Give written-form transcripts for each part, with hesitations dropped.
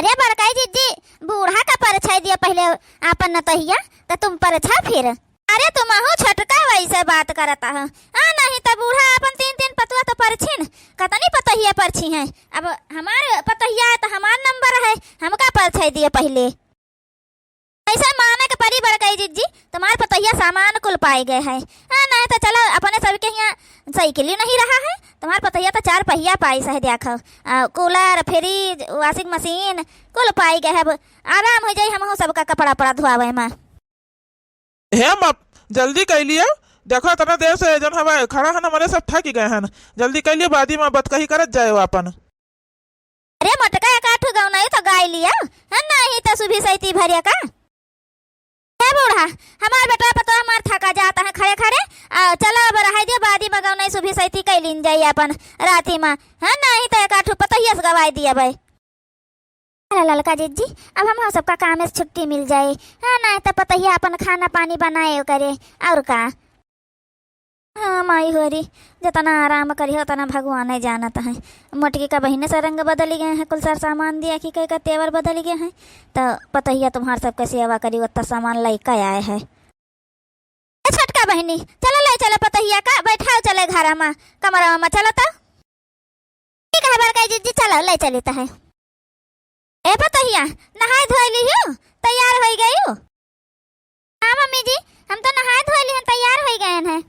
अरे बड़काई जीजी, बूढ़ा का परछाई दिया पहले आपन नतहिया तो तुम परछा फिर। अरे तुम हो छटका वैसे बात करता है। नहीं तो बूढ़ा अपन तीन तीन पतवा तो परछिन कतनी पतहिया परछी हैं। अब हमार पतहिया है तो हमार नंबर है, हमका परछाई दिए पहले। ऐसा माने के परी बड़काई जीजी, तुम्हारे पतहिया सामान कुल पाए गए हैं। नहीं तो चलो अपने सबके यहाँ साइकिल ही नहीं रहा है, तुम्हारे पतहिया तो 4 पहिया पाई सह देखो। कूलर, फ्रिज, वॉशिंग मशीन कुल पाई गए है। आराम हो जाए हम सबका कपड़ा पड़ा धोआवे में। हेम अब जल्दी कर लिया, देखो इतना देर से जन हवा खड़ा है ना, मरे सब थक गए हैं। जल्दी कर लिया, बादी में बतकही करत जाए अपन। अरे मोटका काठू गाँव नहीं तो गाय लिया है, नहीं तो सुबह सैती भरिया का बूढ़ा हमार बेटा पता हमार थका जाता है खड़े खड़े। चलो अब रह दियो, बादी मगाओ नहीं सुबह सैती कैलिन जाइए अपन राती में है, नहीं तो काठू पतहिया से गवाई दिया भाई। ललका जीजी, अब हम सबका काम से छुट्टी मिल जाए है, नहीं तो पतहिया अपन खाना पानी बनाए करे और का। हाँ माई होरी, जितना आराम करी उतना भगवान ही जानता है। मोटकी का बहिने से रंग बदल गए हैं, कुल सार सामान दिया कि कई का तेवर बदल गए हैं, तो पतहिया तुम्हार सबके सेवा करी उतना सामान लेकर आए है। छटका बहिनी चलो ले चले पतहिया का, बैठाओ चले घर में कमरा में चलो तो। ठीक है बड़काई जीजी, चलो ले चलता है। ए पतहिया नहाए धोए ली हो, तैयार हो गई हो? हाँ मम्मी जी, हम तो नहाए धोए ली तैयार हो गए हैं।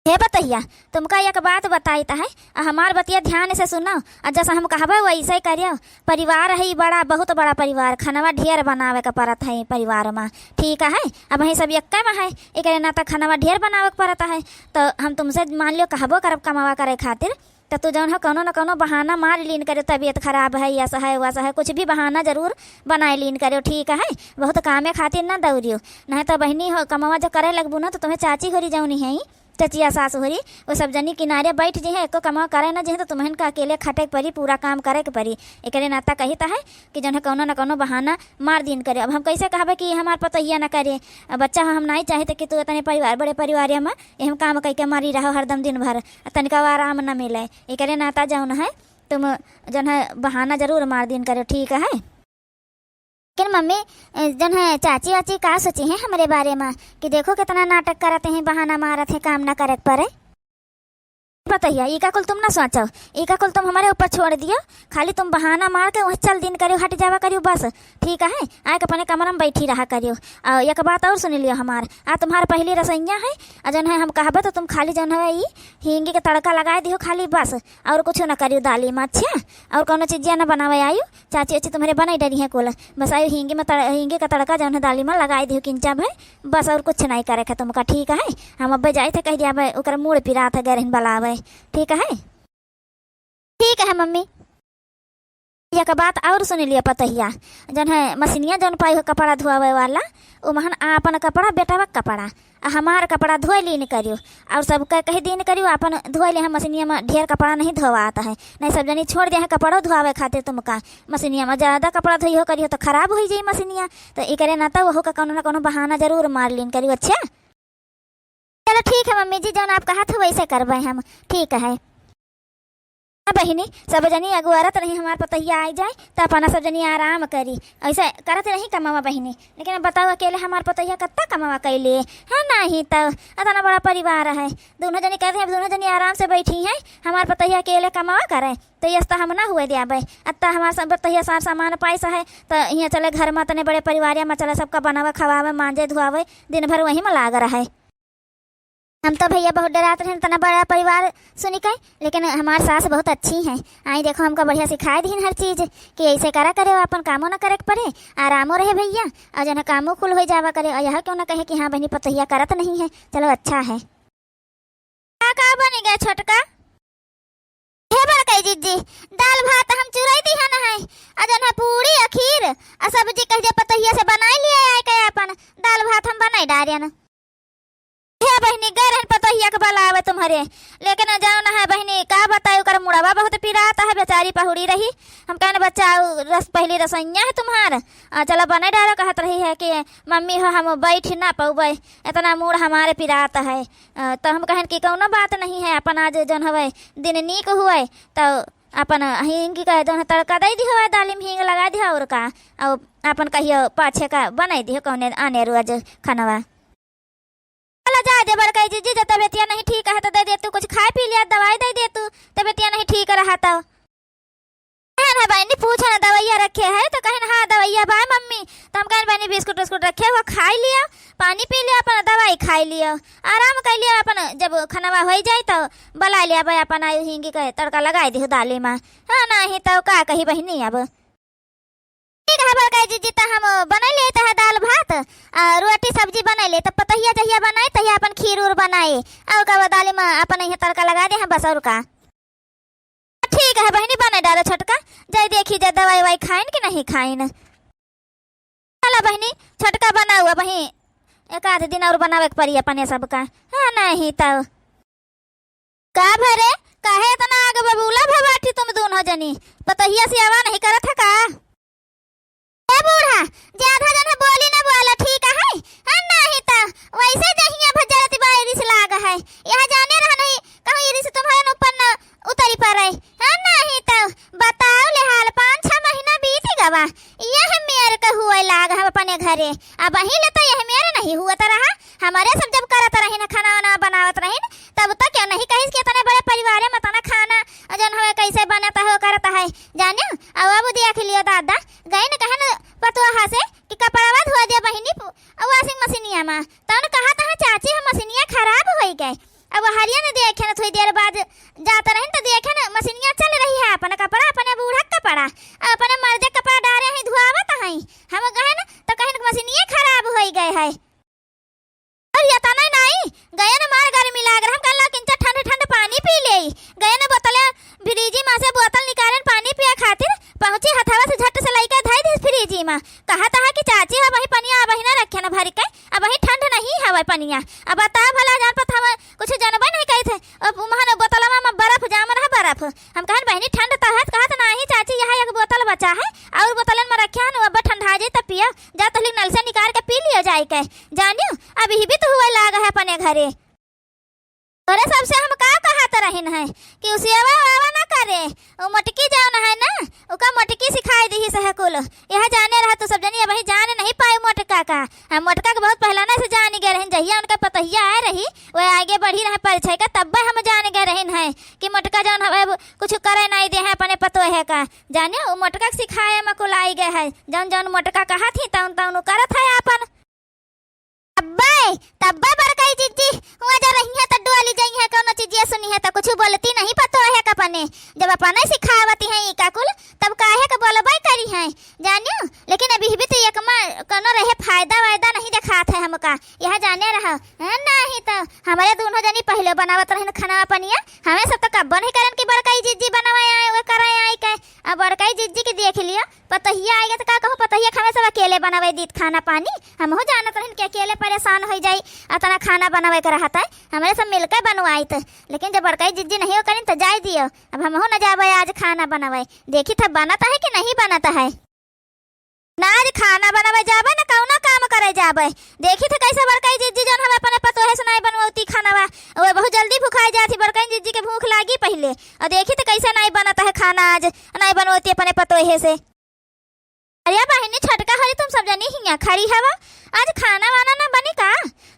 हे बतैया, तुमका एक बात बताई है, हमार बतिया ध्यान से सुनो। जैसा हम कहबे वैसे ही करियो। परिवार है बड़ा, बहुत बड़ा परिवार, खानवा ढेर बनावे का पड़त है परिवार में, ठीक है। अब वही सब एक में है, एक ना तो खानवा ढेर बनावे का पड़ता है। तो हम तुमसे मान लियो कहबो करब कमावा करे खातिर, तो तू जौन है कोनो न कोनो बहाना मार लीन करो, तबीयत खराब है ऐसा है वैसा है, कुछ भी बहाना जरूर बनाए लीन करो, ठीक है। बहुत कामे खातिर ना दौड़ियो, नहीं तो बहनी हो कमावा जो करे लगबू ना तो तुम्हें चाची होरी जौनी है, चचिया सास होरी, वो सब जनी किनारे बैठ जी है, एको कमा करे ना जे तो तुम्हें का अकेले खटे के परी, पूरा काम करे के परी। एक नाता कहता है कि जन है कोनो न कोनो बहाना मार दिन करे। अब हम कैसे कहबे कि हमार पतैया ना करे, बच्चा हम नहीं चाहते कि तू इतने परिवार बड़े परिवार में हम काम कह के मारी रहो हरदम दिन भर, तनिका आराम न मिले। एक नाता जौन है तुम जन है बहाना जरूर मार दिन करे, ठीक है। लेकिन मम्मी जन है चाची वाची का सोची है हमारे बारे में कि देखो कितना नाटक करते हैं, बहाना मारते हैं, काम ना करे पड़े। बताइए ई का कुल तुम ना सोचो, ई का कुल तुम हमारे ऊपर छोड़ दियो, खाली तुम बहाना मार के वह चल दिन करियो, हट जावा करियो बस, ठीक है। आए के अपने कमरा में बैठी रहा करियो। एक बात और सुन लियो, हमार तुम्हारा पहली रसोइया है, जन है हम कहबे तो तुम खाली जन है ई हींगी के तड़का लगा दियो खाली बस, और कुछ ना करियो दाली में, अच्छा। और कोनो चीजिया ना बनावे आयु, चाची अच्छी तुम्हारे बनाई डरी है कुल, बस आयु हींगी में हींगी का तड़का जन है दाली में लगाई दियो किंचा भाई, बस और कुछ नहीं करे खे तुमका, ठीक है। हम अब जाए थे कह दिया भाई ओकर मूड पिरा था गरहिन बलावे, ठीक है। ठीक है मम्मी। एक बात और सुन लिया पतहिया, जन है मशीनिया जन पाई हो कपड़ा धोआवे वाला, वो महन अपन कपड़ा बेटावा कपड़ा हमार कपड़ा धोए लीन करियो, और सब कह दिन करियो अपन धोए ले। हम मशीनिया में ढेर कपड़ा नहीं धोवा आता है, नहीं सब जनी छोड़ दिया है कपड़ों धोआवे खातिर तुमका। मशीनिया में ज़्यादा कपड़ा धोई हो करियो तो खराब हो जाए मशीनिया, तो एक ना तो वो कोनो ना कोनो बहाना जरूर मार लीन करियो, अच्छा। चलो ठीक है मम्मी जी, जौन आप कहा था वैसे करबे हम, ठीक है। बहिनी सब जनी अगुआरत नहीं हमार पतहिया आ जाए तो अपना सब जनी आराम करी, ऐसे करत नहीं कमावा बहिनी। लेकिन बताओ अकेले हमार पतहिया कितना कमावा कैले है, नहीं तो इतना बड़ा परिवार है, दोनों जनी कहते हैं दोनों जनी आराम से बैठी हैं, हमार पतहिया अकेले कमावा करे तो ये हम ना हुए दिया भाई। अत्ता हमार सब पतहिया सार सामान पैसा है तो यहाँ चले घर में तने बड़े परिवार में चले सबका बनावे खवावे मांजे धुआवे, दिन भर वहीं में लाग रहा है। हम तो भैया बहुत डराते हैं इतना बड़ा परिवार सुनी के, लेकिन हमारी सास बहुत अच्छी हैं। आई देखो हमको बढ़िया सिखाए दी हर चीज़ कि ऐसे करा करे, अपन कामों ना करे पड़े, आरामो रहे भैया, और जन कामों खुल हो जावा करे, और यह क्यों ना कहे कि हाँ बहनी पतहिया करत नहीं है, चलो अच्छा है। का बन गया छोटका? हे बड़काई जीजी, दाल भात हम चुराई दी है ना है, अजन है पूरी खीर और सब्जी कह दे पतहिया से बनाई लिया है, के अपन दाल भात हम बनाई डारिया ना। हे बहनी गए रहन पतहिया के बलावे तुम्हारे, लेकिन जाओ ना है बहनी का बताओ कर मुड़ावा बहुत पिराता है, बेचारी पहुड़ी रही। हम कहने बच्चा रस पहली रसोइया है तुम्हार, चलो बने डालो कहत रही है कि मम्मी हो हम बैठ ना पौबे, इतना मूड हमारे पिराता है। तो हम कहन कि कौनो बात नहीं है, अपन आज जन हवे दिन नीक हुए तो अपन हींग का दोनों तड़का दे दियो दाली में हींग लगा दियो और का और अपन कहियो पाछे का बनाई दियो कौने आने रोज खानवा चला जा दे बड़का जीजी जब तबियतिया नहीं ठीक है तो दे दे तू कुछ खाए पी लिया दवाई दे दे तू तबियतिया नहीं ठीक रहा तो है बहनी पूछा ना दवाइया रखे है तो कहे हाँ दवाइया बाय मम्मी तो हम कहें बहनी बिस्कुट उस्कुट रखे वो खाई लिया पानी पी लिया अपन दवाई खाई लिया आराम कर लिया अपन जब खानवा हो जाए तो बुला लिया भाई अपन आयु हिंगी के तड़का लगाई दी दाली में हाँ नहीं तो का कही बहनी अब ठीक है बड़का जीजी तो हम बना लेते हैं दाल भात रोटी सब्जी बना ले तो पतहिया जहिया बनाए तहिया अपन खीर उर बनाए और का दाली में अपन यहाँ तड़का लगा दे बस और का ठीक है बहनी बना डालो छोटका जाए देखी जाए दवाई वाई खाइन कि नहीं खाइन चला बहनी छोटका बना हुआ बही एक आध दिन और बनावे के पड़ी अपने सबका हाँ नहीं तो का भरे काहे इतना आगे बबूला भवाठी तुम दोनों जनी पतहिया से आवा नहीं करत है का ए बूढ़ा ज्यादा जन बोली ना बोला ठीक है हाँ नहीं तो वैसे जहिया भजरती बारिश लाग है यहाँ जाने रहा नहीं कहूँ ये तुम्हारे ऊपर न उतरी पर है हाँ नहीं तो बताओ ले हाल 5-6 महीना बीत गवा यह मेरे का हुआ लाग है अपने घरे अब वही ले तो यह मेरे नहीं हुआ तो रहा हमारे सब जब करत रही ना खाना वाना बनावत रही तब तो क्या नहीं कहीं कि इतने बड़े परिवार में तना खाना जन हमें कैसे बनता है करता है जाने अब अब देख लियो दादा गए न कहे न पतुआ से कि कपड़ा धो दिया बहिनी वॉशिंग मशीनिया में तब कहा था चाची हम मशीनिया खराब हो गए अब हरिया ने देखे ना थोड़ी देर बाद जाता रहे तो देखे ना मशीनिया चल रही है अपने कपड़ा अपने बूढ़ा कपड़ा अपने मर्दे कपड़ा डाले हैं धुआवत है हम गए ना तो कहीं मशीनिया खराब हो गए है और ये तना नहीं गए ना मार गर्मी लाग रहा हम कहला किंचा ठंड ठंड पानी पी ले गए ना बोतल फ्रिजी में से बोतल निकालन पानी पिया खातिर पहुंची हथवा से झट से लेकर धाई दी फ्रिजी में कहा था कि चाची है वही पनिया अब ही ना रखे ना भर के अब वही ठंड नहीं है वही पनिया अब बता भला जान पर हम कुछ जानबा नहीं कहे थे अब वहां बोतलवा में बर्फ जाम रहा बर्फ हम कहन बहनी ठंड तो है कहा नहीं चाची यहाँ एक बोतल बचा है और बोतलन में रखे हैं अब ठंडा जाए तब पिया जा तो नल से निकाल के पी लियो जाए के जानियो अब ही भी तो हुआ लाग है अपने घरे अरे सबसे हम का कहत रहन है कि उसियावा आवा ना करे वो मटकी जान है ना उका मटकी सिखाई दी से कुल यह जाने रहा तो सब जनी वही जान नहीं पाए मटका का हम मटका के बहुत पहलाना से जान गए रहन जहिया उनका पतहिया आ रही वो आगे बढ़ी रहे परिचय का तब हम जान गए रहन है कि मटका जान है कुछ करे नहीं दे है अपने पतो है का जाने वो मटका सिखाए में कुल आई गए है जन जन मटका कहा थी तउन तउन करत है अपन अब्बे तब्बा बरकाई जीजी हुआ जा रही है तो डोली जाई है कोनो चीज ये सुनी है तो कुछ बोलती नहीं पतो है कपने जब अपने सिखावती है ई का कुल तब काहे के बोलबई करी है जानियो लेकिन अभी भी तो एक कोनो रहे फायदा वायदा नहीं दिखात है हमका यह जाने रहा है नहीं तो हमारे दोनों जनी पहले बनावत रहन खाना पनिया हमें सब तो कब्बो नहीं करन की बरकाई जीजी बनावे आए वो कराए आई के अब बरकाई जीजी के देख लिया पतहिया आएगा तो का कहूं पतहिया खावे सब अकेले बनावे दीत खाना पानी हम हो जानत रहन के अकेले परेशान हो जाई अतना खाना बनावे के रहता है हमारे सब मिलकर बनवाई तो लेकिन जब बरकाई जिज्जी नहीं हो करें तो जाए दियो अब हम हो न जावे आज खाना बनावे देखी था बनता है कि नहीं बनता है ना आज खाना बनावे जावे ना कौना काम करे जावे देखी थे कैसे बरकाई जिज्जी जन हम अपने पतो है सुनाई बनवाती खाना वो बहुत जल्दी भूखाई जाती बरकाई जिज्जी के भूख लागी पहले और देखी थे कैसे नहीं बनता है खाना आज नहीं बनवाती अपने पतो है से अरे बहनी छटका हरी तुम सब जनी हिया खरी हवा आज खाना वाना ना बनी का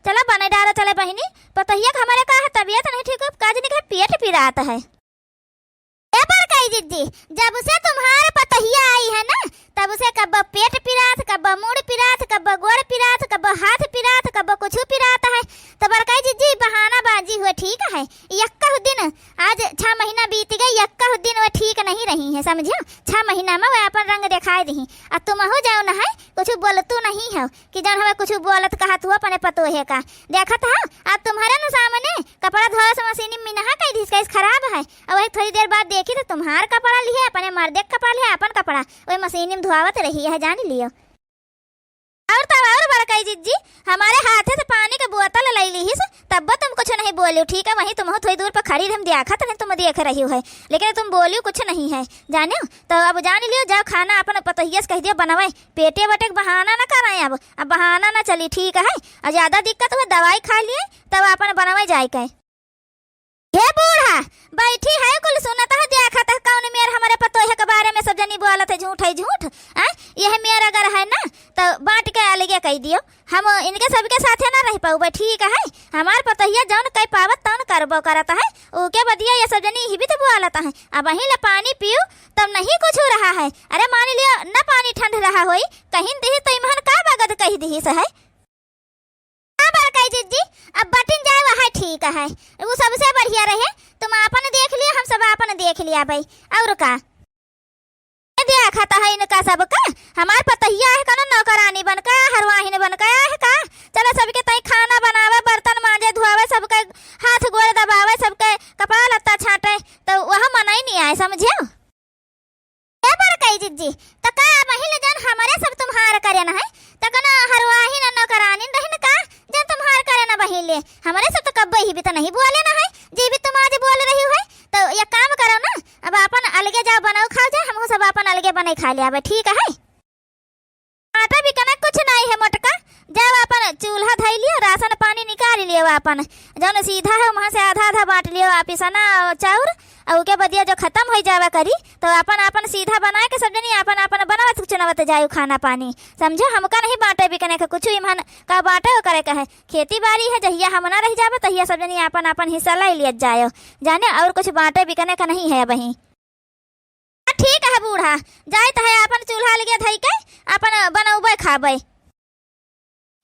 चला बने डालो चले बहनी पतहिया हमारे का है तबीयत नहीं ठीक काज निकल पेट पिराता है ए बरकाई जिज्जी जब से तुम्हारे पतहिया आई है ना तब से कब पेट पिरात कब मुड़ पिरात कब गोड़ पिरात कब हाथ पिरात कब कुछ पिराता है तो बरकाई जिज्जी बहाना बाजी हुए ठीक है यक्का दिन आज 6 महीना बीत गई यक्का दिन वो ठीक नहीं रही है समझियो 6 महीना में वो अपन रंग दिखाई दी अब तुम हो जाओ ना है कुछ बोलतू नहीं हो कि जन हमें कुछ बोलत कहा तू अपने पतो है का देखत है अब तुम्हारे न सामने कपड़ा धोए से मशीन में नहा कई दी खराब है और वही थोड़ी देर बाद देखी तो तुम्हार कपड़ा लिए अपने मर्दे कपड़ा लिए अपन कपड़ा वही मशीन में धुआवत रही है जान लियो और तब और बरकाई जिज्जी हमारे हाथ से पानी का बोतल ले ली तब तुम कुछ नहीं बोलियो ठीक है वहीं तुम हो थोड़ी दूर पर खड़ी हम देखा था तुम देख रही हो है लेकिन तुम बोलियो कुछ नहीं है जाने तो अब जान लियो जाओ खाना अपन पतहिया से कह दियो बनवाए पेटे बटे बहाना ना कराए अब बहाना ना चली ठीक है और ज्यादा दिक्कत हुआ दवाई खा लिए तब अपन बनवाए जाए के हे बूढ़ा बैठी है कुल सुनत है देखत है कौन मेर हमारे पतोह के बारे में सब जनी बोलत है झूठ हैं। यह मेर अगर है ना तो बांट के अलगे कह दियो, हम इनके सबके साथे ना रह पाऊबे ठीक है। हमार पतोहिया जौन कह पावत तौन करबो करता है, ओके बदिया ये सब जनी ही भी तो बोलता है। अब वहीं ले पानी पियो तब नहीं कुछ हो रहा है। अरे मान लियो न पानी ठंड रहा होई कहीं दी तो इमहन का बगद कह दी से है जी। अब बटिन जाए वह ठीक है, वो सबसे बढ़िया रहे। तुम आपन देख लिया हम सब आपन देख लिया भाई। और का देखा है इनका सबका हमार पतहिया है कनो नौकरानी बन का हरवाहिन बन का है का। चलो सबके तई खाना बनावे बर्तन मांजे धुआवे सबके हाथ गोड़ दबावे सबके कपाल लत्ता छाटे तो वह मना ही नहीं आए समझियो। जी तो का महिला जन हमारे सब तुम्हार करे ना है तो कना हरवाही ना नौकरानी रहन का जन तुम्हार करे ना बहिले हमारे सब तो कब्बे ही भी तो नहीं बोले ना है जी भी तुम आज बोल रही हो। तो ये काम करो ना अब अपन अलगे जाओ बनाओ खाओ जाओ हम सब अपन अलगे बने खा लिया ठीक है। आटा भी कना कुछ नहीं है मोटका जाओ अपन चूल्हा धई लियो राशन पानी निकाल लियो अपन जौन सीधा है वहां से आधा आधा बांट लियो आप सना चाउर और के बदिया जो खत्म हो जावा करी तो अपन अपन सीधा बना के सब जनी अपन अपन बनावत चुनावत जायो खाना पानी समझो। हमका नहीं बांटे भी कने का कुछ इमहन का बांटे करे का है। खेती बाड़ी है जहिया हम ना रह जावे तहिया सब जनी अपन अपन हिस्सा ले लिया जायो जाने और कुछ बांटे भी कने का नहीं है वही। ठीक है बूढ़ा जाए तो है अपन चूल्हा लगे धई के अपन बनौबे खाबे।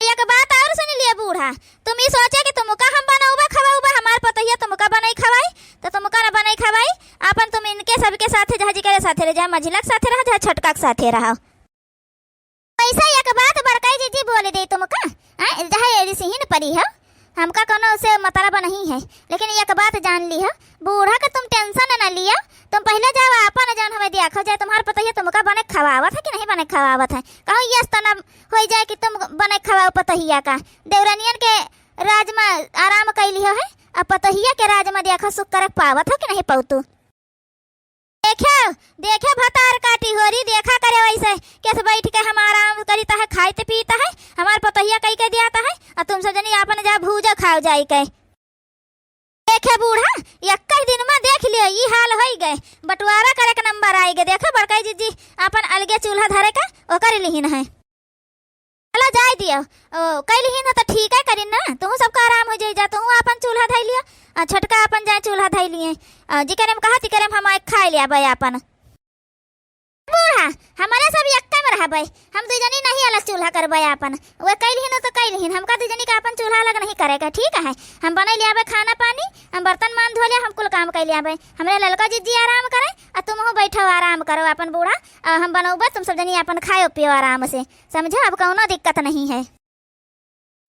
एक बात और सुन लिए बूढ़ा तुम ही सोचे कि तुमका हम बनौबे खवाऊबे हमार पतहिया तुमका बनाई खवाई तो तुमका ना बनाई खवाई अपन तुम इनके सबके साथे जहाजी के साथे रह जा मझिला के साथे रह जा छटका के साथे रहो। पैसा एक बात बड़काई जी बोले दे तुमका जहां सिहिन पड़ी है हमका कोनो से मतलब नहीं है लेकिन एक बात जान ली है बूढ़ा का तुम टेंशन न लिया। तुम पहले जाओ अपन जान हमें देखो जाए तुम्हारे पता है तुमका बने खवावत है कि नहीं बने खवावत है कहो यस तना हो जाए कि तुम बने खवाओ पतहिया का देवरानियन के राज में आराम कैली है अब पतहिया के राज में देखो सुख कर पावत हो कि नहीं पाउतू। देखो देखो भतार काटी होरी देखा करे वैसे कैसे बैठ के हम आराम करीता है खाते पीता है हमार पतहिया कई के दियाता है और तुम सब जनी अपन जा भूजा खाओ जाई के। देखे बूढ़ा एक दिन में देख लियो ये हाल हो गए बंटवारा करे के नंबर आई गए। देखो बड़काई जी अपन अलगे चूल्हा धरे का ओकर लिहिन है चलो जाए दियो कई लिहिन है तो ठीक है करी ना तू सबका आराम हो जाई जा तू अपन चूल्हा धई लियो छटका अपन जाए चूल्हा धई लिए जी करे कहा ती करे हम खा लिया भाई अपन बूढ़ा हमारे सब एक में रहा भाई हम दू जनी नहीं अलग चूल्हा करबे अपन वे कई लिहिन तो कई लिहिन हमका दू जनी का अपन चूल्हा अलग नहीं करेगा ठीक है। हम बना लिया भाई खाना पानी हम बर्तन मान धो लिया हम कुल काम कर लिया भाई हमारे ललका जी आराम करे और तुम हो बैठो आराम करो अपन बूढ़ा हम बनौबे तुम सब जनी अपन खाओ पियो आराम से समझो अब कोनो दिक्कत नहीं है।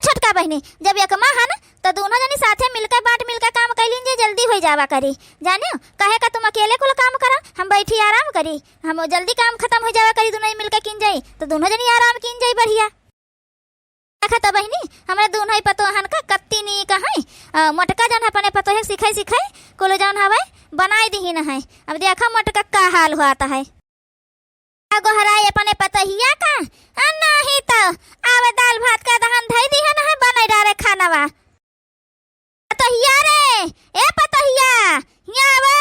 छोटका बहनी जब एक माँ है ना तो दोनों जनी साथे मिलकर बांट मिलकर काम कर लीजिए जल्दी हो जावा करी जानियो कहे का तुम अकेले कुल काम करो हम बैठी आराम करी हम जल्दी काम खत्म हो जावा करी दोनों मिलकर किन जाई तो दोनों जनी आराम किन जाई बढ़िया। देखा तो बहनी हमारे दोनों ही पतो हन का कत्ती नहीं कहाई मटका जन अपने पतो है सिखाई कुल जन हवे बनाई दी न है। अब देखा मटका का हाल हुआ है गोहराई अपने पतहिया का नहीं तो आवे दाल भात का दहन धई दी है ना है बनाई डारे खानावा पतहिया रे ए पतहिया हिया आवे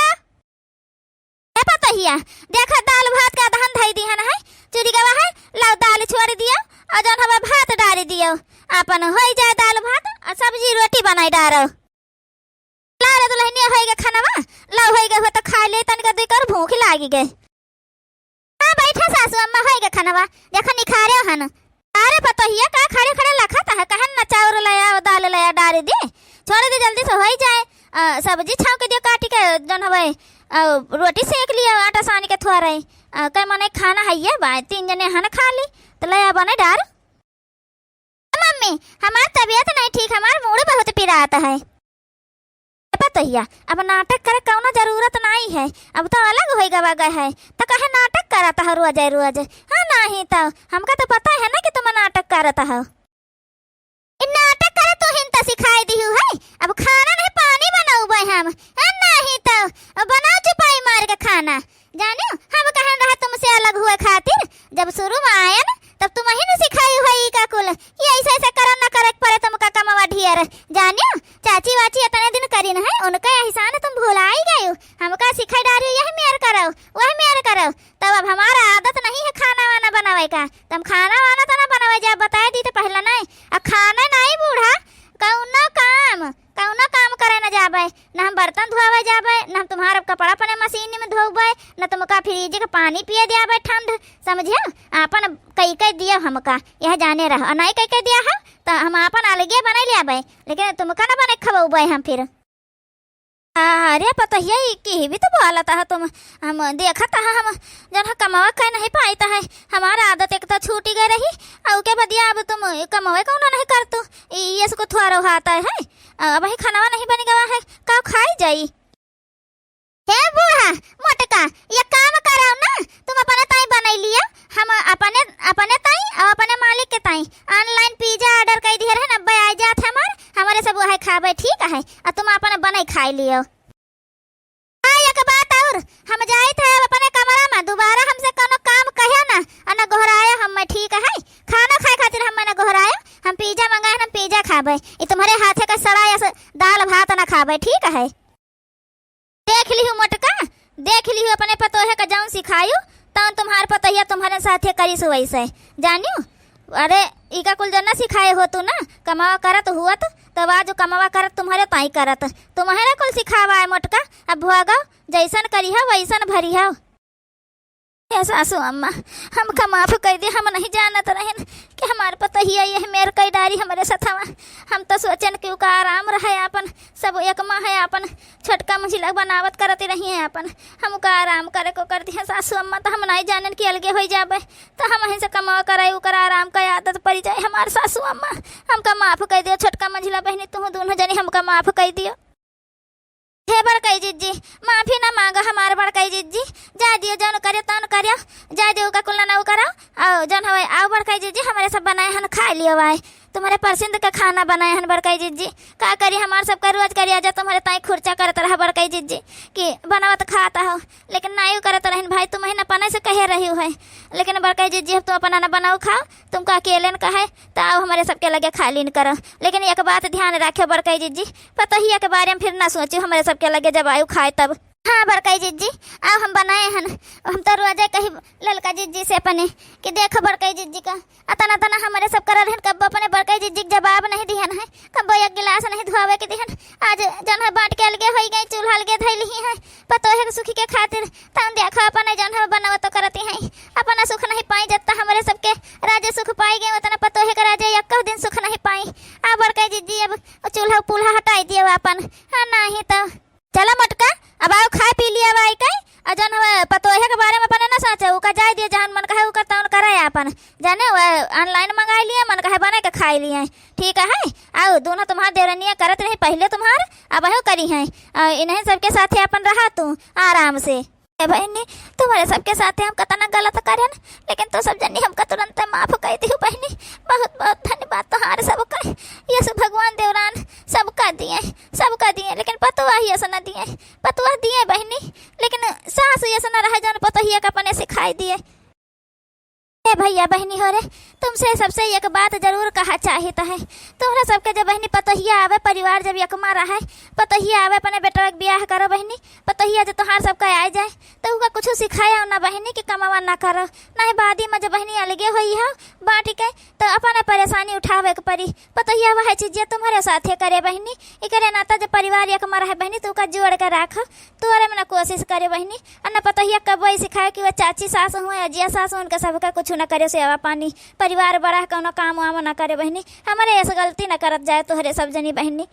ए पतहिया देखा दाल भात का दहन धई दी है ना है चूरी का है लाओ दाल छोड़ दियो और जन हवा भात डाल दियो अपन हो जाए दाल भात और सब्जी रोटी बनाई डारो लारे दुल्हनिया होएगा खानावा लाओ होएगा हो तो खा ले तनिका देकर भूख लागी गए बैठा सासू अम्मा होएगा खानावा देखो निखारे हन अरे पतोहिया का खड़े खड़े लखाता है कहन ना चाउर लाया दाल लाया डाल दे छोड़ दे जल्दी से हो जाए सब्जी छाव के दियो काटी के जन हवे रोटी सेक लियो आटा सान के थोड़ा रही कई मने खाना है ये भाई 3 जने हन खा ली तो लाया बने डाल। मम्मी हमार तबीयत नहीं ठीक हमार मूड बहुत पिराता है पतहिया अब नाटक करे कौनो जरूरत नहीं है अब तो अलग होएगा वगै है तो कहे नाटक करता है रोज हाँ नहीं तो हमका तो पता है ना कि तुम नाटक करता हो नाटक करे तो हिंता सिखाई दी है अब खाना नहीं पानी बनाऊबे हम नहीं तो बनाओ चुपाई मार के खाना जानियो हम कहन रहा तुमसे अलग हुए खातिर जब शुरू में आया ना तब तुम ही ने सिखाई हुई का कुल ये ऐसे ऐसे करना करे पड़े तुमका कमवा ढेर जानियो चाची वाची इतने दिन करी न है उनका एहसान जाए का तुम खाना वाना तो ना बनावे जा बताए दी तो पहले नहीं आ खाना नहीं बूढ़ा कौनो काम करे ना जाबे ना हम बर्तन धोवे जाबे ना हम तुम्हारा कपड़ा अपने मशीन में धोबे ना तुमका फ्रिज के पानी पिए दियाबे ठंड समझिया अपन कई कई दिया हमका यह जाने रह नहीं कई कई दिया है तो हम अपन अलगे बना लियाबे लेकिन तुमका ना बने खबे हम फिर अरे पता यही कि भी तो बोला था तुम हम देखा था हम जन कमावा कह नहीं पाई था है हमारा आदत एक तो छूटी गई रही और के बदिया अब तुम कमावे कौन नहीं कर तू ये इसको थोड़ा आता है अब ही खाना नहीं बनी गवा है का खाई जाई हे बूढ़ा मोटका ये काम कराओ ना तुम अपने ताई बनाई लिया हम अपने ताई और अपने मालिक के ताई ऑनलाइन पिज्जा ऑर्डर कर दिए रहे 90 आ जात हमारे सब वही खाबे ठीक है और तुम अपने बनाई खाई लियो एक बात और हम जाए थे अब अपने कमरा में दोबारा हमसे कोनो काम कहियो ना अन गोहराया हम ठीक है खाना खाए खातिर हम ना गोहराया हम पिज्जा मंगाए हम पिज्जा खाबे ये तुम्हारे हाथे का सड़ा या दाल भात ना खाबे ठीक है देख लियो मोटका देख लियो अपने पतोहे का जाऊं सिखायू तो तुम्हारे पतोहिया तुम्हारे साथे करी सो वैसे जानियो अरे इका कुल जना सिखाए हो तू ना कमावा करत हुआ तो आज कमावा करत तुम्हारे ताई करत तुम्हारे कुल सिखावा है मोटका अब भुआगा जैसन करी है वैसन भरी है सासू अम्मा हमका माफ कर दे हम नहीं जानत रहन कि हमारे पता ही ये मेर कई डारी हमारे सथवा हम तो सोचन कि उका आराम रहे अपन सब एक माँ है अपन छोटका मझिला बनावत करती रही है अपन हम का आराम करे को कर दी है सासू अम्मा तो हम नहीं जानन कि अलगे हो जाबे तो हम वहीं से कमावा करे उकर आराम का आदत पड़ जाए हमारे सासू अम्मा हमका माफ कर दियो छोटका मझिला बहनी तुम दोनों जनी हमका माफ कर दियो हे बड़काई जिज्जी माफी ना मांगा हमारे बड़काई जिज्जी जा दियो जौन करियो तौन करियो जा दियो का कुल ना करो आओ जौन हवे आओ बड़काई जिज्जी हमारे सब बनाए हन खा लियो भाई तुम्हारे पसंद का खाना बनाए हन बड़काई जिज्जी का करी हमारे सबका रोज करिया जा तुम्हारे ताई खुर्चा करत रहा बड़काई जिज्जी कि बनावत खाता हो लेकिन नायू करत रहन भाई तुम ही ना पने से कहे रही हो है लेकिन बड़काई जिज्जी तुम अपना ना बनाओ खाओ तुमका अकेले न कहे तो आओ हमारे सबके लगे खाली न करो लेकिन एक बात ध्यान रखो बड़काई जिज्जी पता ही के बारे में फिर ना सोचो हमारे सबके लगे जब आयु खाए तब हाँ बड़काई जिज्जी आओ हम बनाए हन हम तो रोज कही ललका जिज्जी से अपने कि देखो बड़काई जिज्जी का अतना तना हमारे सब कर रहन कब अपने बड़काई जिज्जी जवाब नहीं दिहन है कब एक गिलास नहीं धोवे के दिहन आज जन है बांट के अलगे हो गई चूल्हा अलगे धैली ही है पतो है सुखी के खातिर तन देखो अपने जन है बनाव तो करती है अपना सुख नहीं पाई जब हमारे सबके राजे सुख पाई गए उतना पतो है राजे एक दिन सुख नहीं पाई आ बड़काई जिज्जी अब चूल्हा पुल्हा हटाई दिए अपन हाँ नहीं तो चलो मटका अब आओ खा पी लिया भाई कई अजन पतोहे के बारे में अपन ना सोचे उका जाय दिए जहां मन कहे उका तौन करे अपन जाने ऑनलाइन मंगाई लिए मन कहे बना के खाई लिए ठीक है आओ दोनों तुम्हारे देवरनिया करत रही पहले तुम्हार अब हो करी है इन्हें सबके साथे अपन रहा तू आराम से बहनी तुम्हारे सबके साथ हम कतना गलत करे लेकिन तो सब जनी हमका तुरंत माफ कर दी बहनी बहुत बहुत धन्यवाद तुम्हारे सबका ये सब भगवान देवरान सबका दिए लेकिन पतुआ ही ऐसा न दिए पतुआ दिए बहनी लेकिन सास ऐसा न रहा जौन पतोहिया का अपने सिखाई दिए भैया बहनी हो रे तुमसे सबसे एक बात जरूर कहा चाहता है तुम्हारा सबके जब बहनी पतोहिया आवे परिवार जब यकमा रहा है पतोहिया आवे अपने बेटा का ब्याह करो बहनी पतोहिया जब तुम्हार सबका आ जाए तो उका कुछ सिखाया ना बहनी कि कमावा ना करो ना ही बादी में जब बहनी अलगे हुई है बाँट के तो अपने परेशानी उठावे के परी पतोहिया वह चीज तुम्हारे साथे करे बहनी इकरे नाता जब परिवार यकमा रहे बहनी तो उका जोड़ के रख तुअरे में ना कोशिश करे बहनी और न पतोहिया कब वही सिखाए कि वह चाची सास हुए अजिया सास उनका सबका कुछ न करे सेवा पानी परिवार बड़ा कौनो काम वाम ना करे बहनी हमारे ऐसा गलती न करत जाए तोहरे सब जनी बहनी